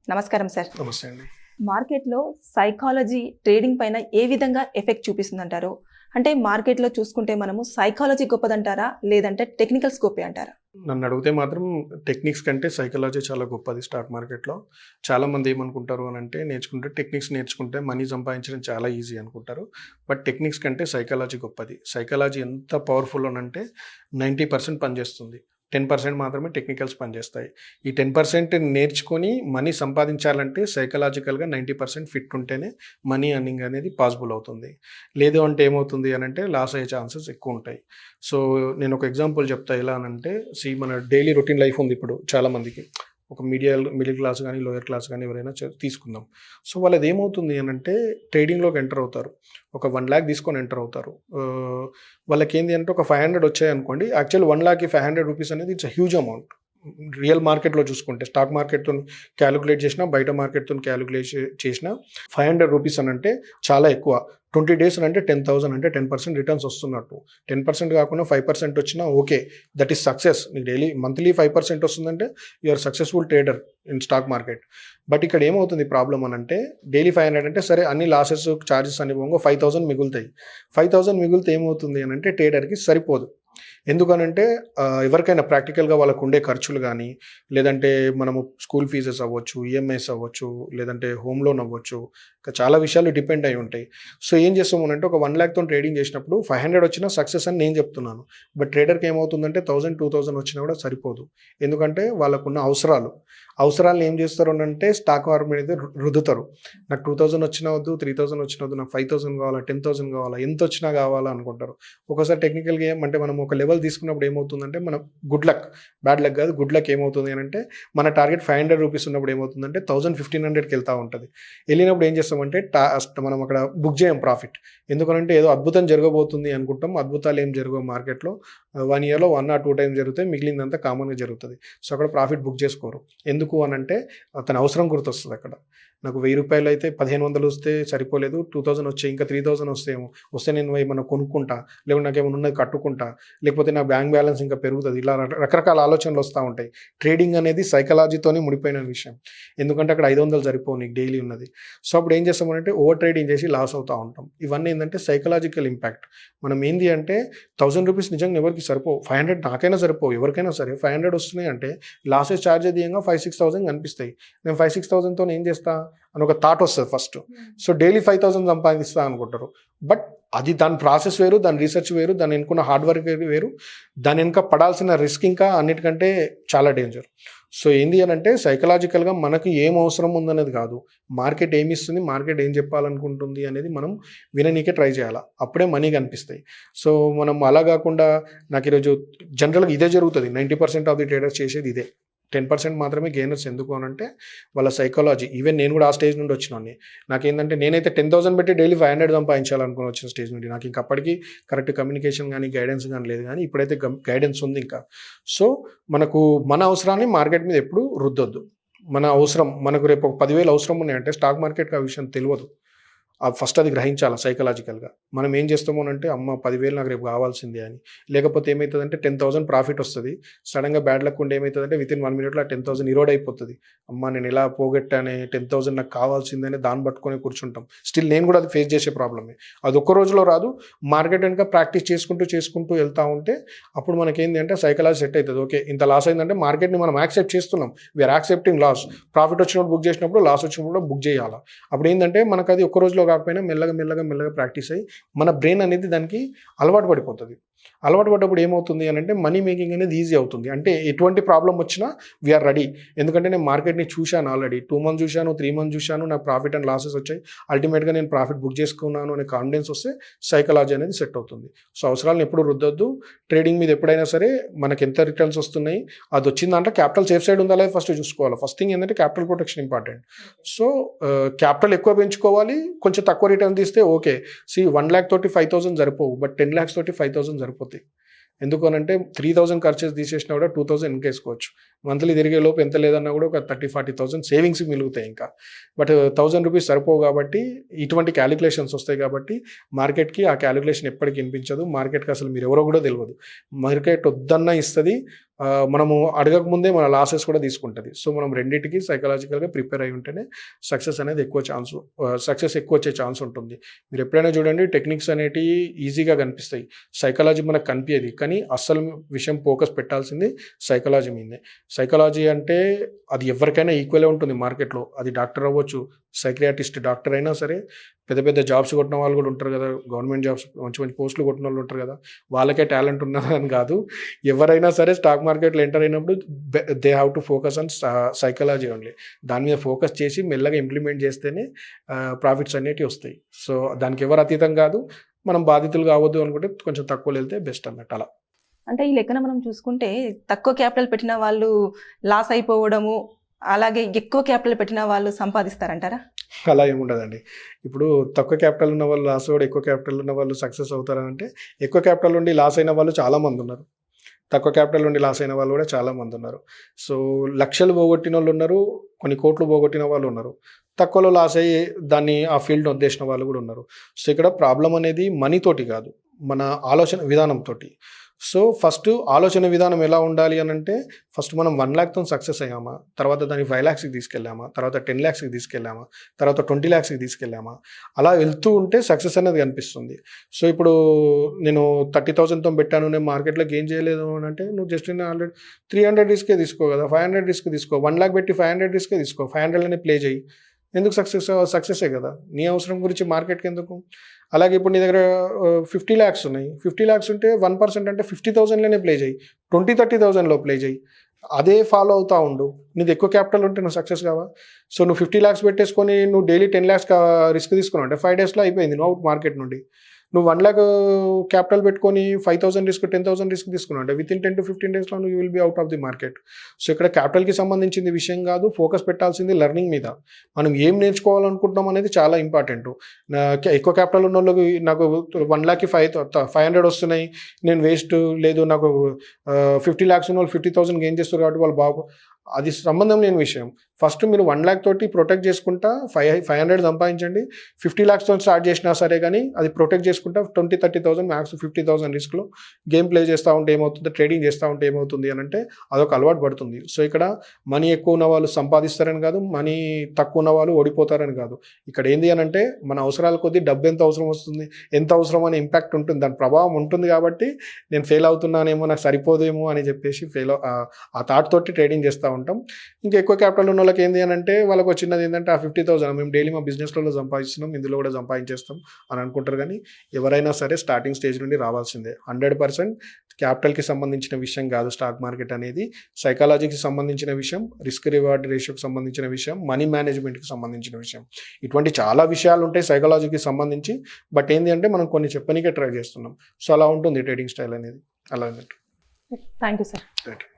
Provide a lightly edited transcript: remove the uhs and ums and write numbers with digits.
నమస్కారం సార్. నమస్తే అండి. మార్కెట్లో సైకాలజీ ట్రేడింగ్ పైన ఏ విధంగా ఎఫెక్ట్ చూపిస్తుందంటారు? అంటే మార్కెట్లో చూసుకుంటే మనము సైకాలజీ గొప్పదంటారా, లేదంటే టెక్నికల్స్ గొప్పే అంటారా? నన్ను అడిగితే మాత్రం టెక్నిక్స్ కంటే సైకాలజీ చాలా గొప్పది. స్టాక్ మార్కెట్లో చాలామంది ఏమనుకుంటారు అని అంటే, టెక్నిక్స్ నేర్చుకుంటే మనీ సంపాదించడం చాలా ఈజీ అనుకుంటారు. బట్ టెక్నిక్స్ కంటే సైకాలజీ గొప్పది. సైకాలజీ ఎంత పవర్ఫుల్ అని అంటే 90% పనిచేస్తుంది. 10% మాత్రమే టెక్నికల్స్ పనిచేస్తాయి. ఈ 10% నేర్చుకొని మనీ సంపాదించాలంటే సైకలాజికల్గా 90% ఫిట్ ఉంటేనే మనీ ఎర్నింగ్ అనేది పాసిబుల్ అవుతుంది. లేదు అంటే ఏమవుతుంది అని అంటే లాస్ అయ్యే ఛాన్సెస్ ఎక్కువ ఉంటాయి. సో నేను ఒక ఎగ్జాంపుల్ చెప్తా. ఎలా అనంటే, మన డైలీ రొటీన్ లైఫ్ ఉంది ఇప్పుడు చాలామందికి. ఒక మిడిల్ క్లాస్ కానీ లోయర్ క్లాస్ కానీ ఎవరైనా తీసుకుందాం. సో వాళ్ళది ఏమవుతుంది అని అంటే, ట్రేడింగ్లోకి ఎంటర్ అవుతారు. ఒక 1 lakh తీసుకొని ఎంటర్ అవుతారు. వాళ్ళకి ఏంటి అంటే, ఒక 500 వచ్చాయి అనుకోండి. యాక్చువల్ 1 lakh 500 రూపీస్ అనేది ఇట్స్ హ్యూజ్ అమౌంట్. రియల్ మార్కెట్లో చూసుకుంటే, స్టాక్ మార్కెట్తో క్యాలిక్యులేట్ చేసినా, బయట మార్కెట్తో క్యాలిక్యులేట్ చేసినా 500 రూపీస్ అని అంటే చాలా ఎక్కువ. 20 days అంటే 10,000 అంటే 10% రిటర్న్స్ వస్తున్నట్టు. 10% కాకుండా 5% వచ్చినా ఓకే, దట్ ఈస్ సక్సెస్. నీకు డైలీ మంత్లీ 5% వస్తుందంటే you are successful trader in stock market. But ఇక్కడ ఏమవుతుంది ప్రాబ్లం అని అంటే, డైలీ 500 అంటే సరే, అన్ని లాసెస్ ఛార్జెస్ అని పోగా 5,000 మిగులుతాయి. 5,000 మిగిలితే ఏమవుతుంది అని అంటే, ట్రేడర్కి సరిపోదు. ఎందుకనంటే ఎవరికైనా ప్రాక్టికల్గా వాళ్ళకు ఉండే ఖర్చులు కానీ, లేదంటే మనము స్కూల్ ఫీజెస్ అవ్వచ్చు, ఈఎంఐస్ అవ్వచ్చు, లేదంటే హోమ్ లోన్ అవ్వచ్చు, ఇంకా చాలా విషయాలు డిపెండ్ అయి ఉంటాయి. సో ఏం చేస్తామనంటే, ఒక 1 lakh ట్రేడింగ్ చేసినప్పుడు 500 వచ్చినా సక్సెస్ అని నేను చెప్తున్నాను. బట్ ట్రేడర్కి ఏమవుతుందంటే 1,000, 2,000 వచ్చినా కూడా సరిపోదు. ఎందుకంటే వాళ్ళకున్న అవసరాలను ఏం చేస్తారు అంటే, స్టాక్ మార్కెట్ మీద రుద్దుతారు. నాకు 2,000 వచ్చినా వద్దు, 3,000 వచ్చినా వద్దు, నాకు 5,000 కావాలా, 10,000 కావాలా, ఎంత వచ్చినా కావాలా అనుకుంటారు. ఒకసారి టెక్నికల్గా ఏమంటే, మనం ఒక లెవెల్ తీసుకున్నప్పుడు ఏమవుతుందంటే, మన గుడ్ లక్, బ్యాడ్ లక్ కాదు, గుడ్ లక్ ఏమవుతుంది అని అంటే, మన టార్గెట్ 500 రూపీస్ ఉన్నప్పుడు ఏమవుతుందంటే 1,000-1,500కి వెళ్తూ ఉంటుంది. వెళ్ళినప్పుడు ఏం చేస్తామంటే, మనం అక్కడ బుక్ చేయం ప్రాఫిట్. ఎందుకంటే ఏదో అద్భుతం జరగబోతుంది అనుకుంటాం. అద్భుతాలు ఏం జరగవు మార్కెట్లో. 1 yearలో 1 or 2 times జరుగుతాయి, మిగిలిందంతా కామన్గా జరుగుతుంది. సో అక్కడ ప్రాఫిట్ బుక్ చేసుకోరు. ఎందుకు అని అంటే, అతని అవసరం గుర్తొస్తుంది అక్కడ. నాకు 1,000 రూపాయలు అయితే 1,500 వస్తే సరిపోలేదు, 2,000 వచ్చాయి, ఇంకా 3,000 వస్తే నేను ఏమన్నా కొనుక్కుంటా, లేకుంటే నాకు ఏమైనా ఉన్నది కట్టుకుంటా, లేకపోతే నా బ్యాంక్ బ్యాలెన్స్ ఇంకా పెరుగుతుంది. ఇలా రకరకాల ఆలోచనలు వస్తూ ఉంటాయి. ట్రేడింగ్ అనేది సైకాలజీతోనే ముడిపోయిన విషయం. ఎందుకంటే అక్కడ 500 సరిపోవు నీకు డైలీ ఉన్నది. సో అప్పుడు ఏం చేస్తామంటే, ఓవర్ ట్రేడింగ్ చేసి లాస్ అవుతూ ఉంటాం. ఇవన్నీ ఏంటంటే సైకలాజికల్ ఇంపాక్ట్. మనం ఏంది అంటే, 1,000 రూపీస్ నిజంగా ఎవరికి సరిపోవు, 500 నాకైనా సరిపోవు, ఎవరికైనా సరే 500 వస్తున్నాయి అంటే లాసెస్ ఛార్జ్ అయ్యేయంగా 5,000-6,000 కనిపిస్తాయి. నేను 5,000-6,000తో ఏం చేస్తా అని ఒక థాట్ వస్తుంది ఫస్ట్. సో డైలీ 5,000 సంపాదిస్తా అనుకుంటారు. బట్ అది దాని ప్రాసెస్ వేరు, దాని రీసెర్చ్ వేరు, దాని వెనుకున్న హార్డ్ వర్క్ వేరు, దాని వెనుక పడాల్సిన రిస్క్ ఇంకా అన్నిటికంటే చాలా డేంజర్. సో ఏంది అని అంటే, సైకలాజికల్గా మనకు ఏం అవసరం ఉందనేది కాదు, మార్కెట్ ఏమి ఇస్తుంది, మార్కెట్ ఏం చెప్పాలనుకుంటుంది అనేది మనం విననీకే ట్రై చేయాలి. అప్పుడే మనీ కనిపిస్తాయి. సో మనం అలా కాకుండా, నాకు ఈరోజు జనరల్గా ఇదే జరుగుతుంది. 90% ఆఫ్ ది ట్రేడర్స్ చేసేది ఇదే. 10% మాత్రమే గెయినర్స్. ఎందుకు అని అంటే, వాళ్ళ సైకాలజీ. ఈవెన్ నేను కూడా ఆ స్టేజ్ నుండి వచ్చినాను. నాకేంటంటే, నేనైతే 10,000 పెట్టి డైలీ 500 సంపాదించాలనుకుని వచ్చిన స్టేజ్ నుండి. నాకు ఇంకా అప్పటికి కరెక్ట్ కమ్యూనికేషన్ కానీ గైడెన్స్ కానీ లేదు, కానీ ఇప్పుడైతే గైడెన్స్ ఉంది ఇంకా. సో మనకు మన అవసరాన్ని మార్కెట్ మీద ఎప్పుడు రుద్దొద్దు. మన అవసరం, మనకు రేపు ఒక 10,000 అవసరం ఉన్నాయంటే స్టాక్ మార్కెట్కి ఆ విషయం తెలియదు. ఫస్ట్ అది గ్రహించాలి సైకలాజికల్గా. మనం ఏం చేస్తామో అంటే, అమ్మ 10,000 నాకు రేపు కావాల్సిందే అని. లేకపోతే ఏమవుతుందంటే 10,000 ప్రాఫిట్ వస్తుంది. సడన్గా బ్యాడ్ లక్ ఉంటే ఏమవుతుందంటే, వితిన్ 1 minute ఆ 10,000 ఇరోడ్ అయిపోతుంది. అమ్మ నేను ఎలా పోగొట్టానే, 10,000 నాకు కావాల్సిందని దాన్ని పట్టుకొని కూర్చుంటాం. స్టిల్ నేను కూడా అది ఫేస్ చేసే ప్రాబ్లమే. అది ఒక్క రోజులో రాదు. మార్కెట్ కనుక ప్రాక్టీస్ చేసుకుంటూ వెళ్తూ ఉంటే అప్పుడు మనకేంటి అంటే సైకలాజీ సెట్ అవుతుంది. ఓకే, ఇంత లాస్ అయిందంటే మార్కెట్ని మనం యాక్సెప్ట్ చేస్తున్నాం. We are accepting loss. ప్రాఫిట్ వచ్చినప్పుడు బుక్ చేసినప్పుడు, లాస్ వచ్చినప్పుడు కూడా బుక్ చేయాలి. అప్పుడు ఏంటంటే మనకు అది ఒక్క రోజులో కాకపోయినా మెల్లగా ప్రాక్టీస్ అయ్యి మన బ్రెయిన్ అనేది దానికి అలవాటు పడిపోతుంది. అలవాటు పడ్డప్పుడు ఏమవుతుంది అని అంటే, మనీ మేకింగ్ అనేది ఈజీ అవుతుంది. అంటే ఎటువంటి ప్రాబ్లం వచ్చినా వీఆర్ రెడీ. ఎందుకంటే నేను మార్కెట్ని చూశాను ఆల్రెడీ. 2 months చూశాను, 3 months చూశాను, నాకు ప్రాఫిట్ అండ్ లాసెస్ వచ్చాయి. అల్టిమేట్గా నేను ప్రాఫిట్ బుక్ చేసుకున్నాను అనే కాన్ఫిడెన్స్ వస్తే సైకాలజీ అనేది సెట్ అవుతుంది. సో అవసరాలను ఎప్పుడు రుద్దొద్దు. ట్రేడింగ్ మీద ఎప్పుడైనా సరే మనకి ఎంత రిటర్న్స్ వస్తున్నాయి, అది వచ్చిందంటే క్యాపిటల్ సేఫ్ సైడ్ ఉందా లేదా ఫస్ట్ చూసుకోవాలి. ఫస్ట్ థింగ్ ఏంటంటే capital protection important. So capital ఎక్కువ పెంచుకోవాలి, కొంచెం తక్కువ రిటర్న్ తీస్తే ఓకే. 1 lakh తోటి 5,000 సరిపోవు, బట్ 10 lakhs తోటి 5,000 సరిపోతాయి. ఎందుకు అనంటే 3,000 ఖర్చెస్ తీసేసినా కూడా 2,000 ఇంకేసుకోవచ్చు. మంత్లీ తిరిగే లోపు ఎంత లేదన్నా కూడా ఒక 30,000-40,000 సేవింగ్స్ మిగులుతాయి ఇంకా. బట్ 1,000 రూపీస్ సరిపోవు కాబట్టి ఇటువంటి క్యాలిక్యులేషన్స్ వస్తాయి. కాబట్టి మార్కెట్కి ఆ క్యాలిక్యులేషన్ ఎప్పటికీ వినిపించదు. మార్కెట్కి అసలు మీరు ఎవరో కూడా తెలియదు. మార్కెట్ వద్దన్నా ఇస్తుంది, మనము అడగక ముందే మన లాసెస్ కూడా తీసుకుంటుంది. సో మనం రెండింటికి సైకలాజికల్గా ప్రిపేర్ అయి ఉంటేనే సక్సెస్ అనేది సక్సెస్ ఎక్కువ వచ్చే ఛాన్స్ ఉంటుంది. మీరు ఎప్పుడైనా చూడండి, టెక్నిక్స్ అనేటివి ఈజీగా కనిపిస్తాయి, సైకాలజీ మనకు కనిపించేది, కానీ అస్సలు విషయం ఫోకస్ పెట్టాల్సింది సైకాలజీ మీదే. సైకాలజీ అంటే అది ఎవరికైనా ఈక్వలే ఉంటుంది మార్కెట్లో. అది డాక్టర్ అవ్వచ్చు, సైక్రియాటిస్ట్ డాక్టర్ అయినా సరే, పెద్ద పెద్ద జాబ్స్ కొట్టిన వాళ్ళు కూడా ఉంటారు కదా, గవర్నమెంట్ జాబ్స్ మంచి మంచి పోస్టులు కొట్టిన వాళ్ళు ఉంటారు కదా, వాళ్ళకే టాలెంట్ ఉన్నదని కాదు. ఎవరైనా సరే స్టాక్ మార్కెట్లో ఎంటర్ అయినప్పుడు they have to focus on psychology only. దాని మీద ఫోకస్ చేసి మెల్లగా ఇంప్లిమెంట్ చేస్తేనే ప్రాఫిట్స్ అనేటివి వస్తాయి. సో దానికి ఎవరు అతీతం కాదు. మనం బాధితులు కావద్దు అనుకుంటే కొంచెం తక్కువ వెళ్తే బెస్ట్ అన్నట్టు. అలా అంటే ఈ లెక్కన మనం చూసుకుంటే తక్కువ క్యాపిటల్ పెట్టిన వాళ్ళు లాస్ అయిపోవడము, అలాగే ఎక్కువ క్యాపిటల్ పెట్టిన వాళ్ళు సంపాదిస్తారంటారా? అలా ఏముండదండి. ఇప్పుడు తక్కువ క్యాపిటల్ ఉన్న వాళ్ళు లాస్ అవ్వడం, ఎక్కువ క్యాపిటల్ ఉన్న వాళ్ళు సక్సెస్ అవుతారంటే, ఎక్కువ క్యాపిటల్ నుండి లాస్ అయిన వాళ్ళు చాలామంది ఉన్నారు, తక్కువ క్యాపిటల్ నుండి లాస్ అయిన వాళ్ళు కూడా చాలామంది ఉన్నారు. సో లక్షలు పోగొట్టిన వాళ్ళు ఉన్నారు, కొన్ని కోట్లు పోగొట్టిన వాళ్ళు ఉన్నారు, తక్కువలో లాస్ అయ్యి దాన్ని ఆ ఫీల్డ్ వదిలేసిన వాళ్ళు కూడా ఉన్నారు. సో ఇక్కడ ప్రాబ్లం అనేది మనీతోటి కాదు, మన ఆలోచన విధానంతో. సో ఫస్ట్ ఆలోచన విధానం ఎలా ఉండాలి అని అంటే, ఫస్ట్ మనం 1 lakhతో సక్సెస్ అయ్యామా, తర్వాత దాన్ని 5 lakhsకి తీసుకెళ్ళామా, తర్వాత 10 lakhsకి తీసుకెళ్ళామా, తర్వాత 20 lakhsకి తీసుకెళ్ళామా, అలా వెళ్తూ ఉంటే సక్సెస్ అనేది కనిపిస్తుంది. సో ఇప్పుడు నేను 30,000తో పెట్టాను, నేను మార్కెట్లో గెయిన్ చేయలేదు అని అంటే, నువ్వు జస్ట్ 300 రిస్కే తీసుకో కదా, 500 రిస్క్ తీసుకో, 1 lakh పెట్టి 500 రిస్కే తీసుకో, 500లోనే ప్లే చేయి. ఎందుకు సక్సెసే కదా, నీ అవసరం గురించి మార్కెట్కి ఎందుకు? అలాగే ఇప్పుడు నీ దగ్గర 50 lakhs ఉన్నాయి, 50 lakhs ఉంటే 1% అంటే 50,000లోనే ప్లే చేయి, 20-30,000లో ప్లే చేయి. అదే ఫాలో అవుతూ ఉండు. నీది ఎక్కువ క్యాపిటల్ ఉంటే నువ్వు సక్సెస్ కావా? సో నువ్వు 50 lakhs పెట్టేసుకొని నువ్వు డైలీ 10 lakhs రిస్క్ తీసుకున్నావు అంటే 5 daysలో అయిపోయింది నువ్వు అవుట్ మార్కెట్ నుండి. నువ్వు 1 lakh క్యాపిటల్ పెట్టుకొని 5,000 రిస్క్, 10,000 రిస్క్ తీసుకున్నావు అంటే విత్ ఇన్ 10 to 15 daysలో నువ్వు will be out of the market. So ఇక్కడ క్యాపిటల్కి సంబంధించింది విషయం కాదు, ఫోకస్ పెట్టాల్సింది లెర్నింగ్ మీద. మనం ఏం నేర్చుకోవాలనుకుంటున్నాం అనేది చాలా ఇంపార్టెంట్. ఎక్కువ క్యాపిటల్ ఉన్న వాళ్ళకి నాకు 1 lakhకి 500 వస్తున్నాయి, నేను వేస్ట్ లేదు, నాకు 50 lakhs ఉన్న వాళ్ళు 50,000 గెయిన్ చేస్తారు కాబట్టి వాళ్ళు అది సంబంధం లేని విషయం. ఫస్ట్ మీరు 1 lakh తోటి ప్రొటెక్ట్ చేసుకుంటా 500 సంపాదించండి. 50 lakhsతో స్టార్ట్ చేసినా సరే కానీ అది ప్రొటెక్ట్ చేసుకుంటా 20-30,000 మ్యాక్స్ 50,000 రిస్క్లో గేమ్ ప్లే చేస్తూ ఉంటే ఏమవుతుంది, ట్రేడింగ్ చేస్తూ ఉంటే ఏమవుతుంది అని అంటే అదొక అలవాటు పడుతుంది. సో ఇక్కడ మనీ ఎక్కువ ఉన్న వాళ్ళు సంపాదిస్తారని కాదు, మనీ తక్కువ ఉన్న వాళ్ళు ఓడిపోతారని కాదు. ఇక్కడ ఏంది అని అంటే మన అవసరాల కొద్దీ డబ్బు ఎంత అవసరం వస్తుంది, ఎంత అవసరం అనే ఇంపాక్ట్ ఉంటుంది, దాని ప్రభావం ఉంటుంది. కాబట్టి నేను ఫెయిల్ అవుతున్నానేమో, నాకు సరిపోదేమో అని చెప్పేసి ఆ థాట్ తోటి ట్రేడింగ్ చేస్తూ ఉంటాం. ఇంకా ఎక్కువ క్యాపిటల్ ఉన్న వాళ్ళకి ఏంది అని అంటే, వాళ్ళకి వచ్చినది ఏంటంటే ఆ 50,000 మేము డైలీ మా బిజినెస్లలో సంపాదిస్తున్నాం, ఇందులో కూడా సంపాదించేస్తాం అని అనుకుంటారు. కానీ ఎవరైనా సరే స్టార్టింగ్ స్టేజ్ నుండి రావాల్సిందే. 100% క్యాపిటల్కి సంబంధించిన విషయం కాదు స్టాక్ మార్కెట్ అనేది, సైకాలజీకి సంబంధించిన విషయం, రిస్క్ రివార్డ్ రేషియోకి సంబంధించిన విషయం, మనీ మేనేజ్మెంట్కి సంబంధించిన విషయం. ఇటువంటి చాలా విషయాలు ఉంటాయి సైకాలజీకి సంబంధించి. బట్ ఏంటి అంటే మనం కొన్ని చెప్పనీకే ట్రై చేస్తున్నాం. సో అలా ఉంటుంది ట్రేడింగ్ స్టైల్ అనేది. అలా అన్నట్టు. Thank you sir. Thank you.